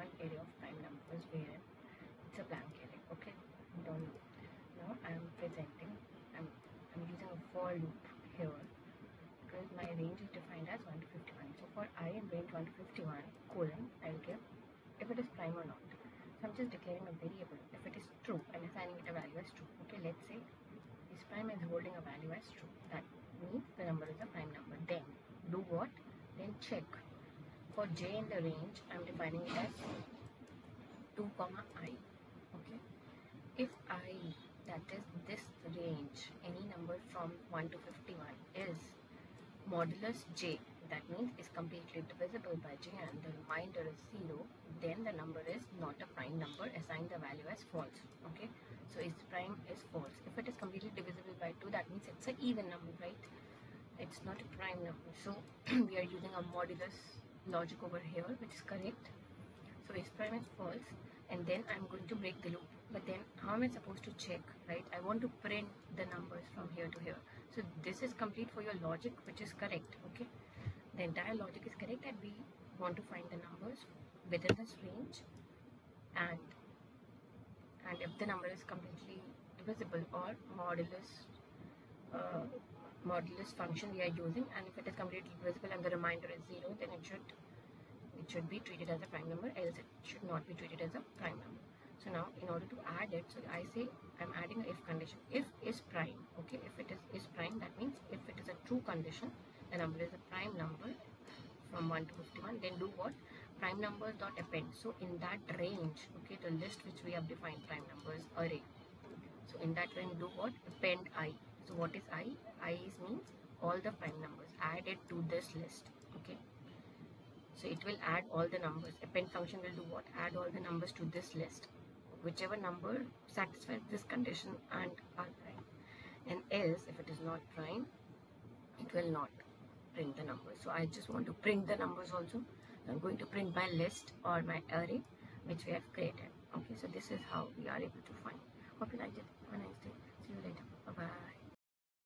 one array of prime numbers where it's a blank array. Okay, don't know. Now I'm using a for loop here because my range is defined as 1 to 51. So for I in range 1 to 51 colon, I'll give if it is prime or not. So I'm just declaring a variable if it is true and assigning it a value as true. Okay, let's say this prime is holding a value as true. That means the number is a prime number. Then do what? Then check. For j in the range, I'm defining it as 2 comma I. Okay, if I, that is this range, any number from 1 to 51 is modulus j, that means is completely divisible by j and the remainder is 0, then the number is not a prime number. Assign the value as false. Okay, so its prime is false. If it is completely divisible by 2, that means it's an even number, right? It's not a prime number. So we are using a modulus logic over here, which is correct. So its prime is false, and then I'm going to break the loop. But then how am I supposed to check, right? I want to print the numbers from here to here. So this is complete for your logic, which is correct. Okay, the entire logic is correct, and we want to find the numbers within this range, and if the number is completely divisible or modulus function we are using, and if it is completely divisible and the remainder is 0, then it should be treated as a prime number, else it should not be treated as a prime number. So now in order to add it, so I say I'm adding an if condition. If is prime. Okay, if it is prime, that means if it is a true condition, the number is a prime number from 1 to 51, then do what? Prime numbers dot append. So in that range, okay, the list which we have defined, prime numbers array, so in that range do what? Append I. So what is I? I means all the prime numbers, add it to this list. Okay, so it will add all the numbers. Append function will do what? Add all the numbers to this list, whichever number satisfies this condition and are prime. And else, if it is not prime, it will not print the numbers. So I just want to print the numbers also. So I'm going to print my list or my array which we have created. Okay, so this is how we are able to find. Hope you liked it.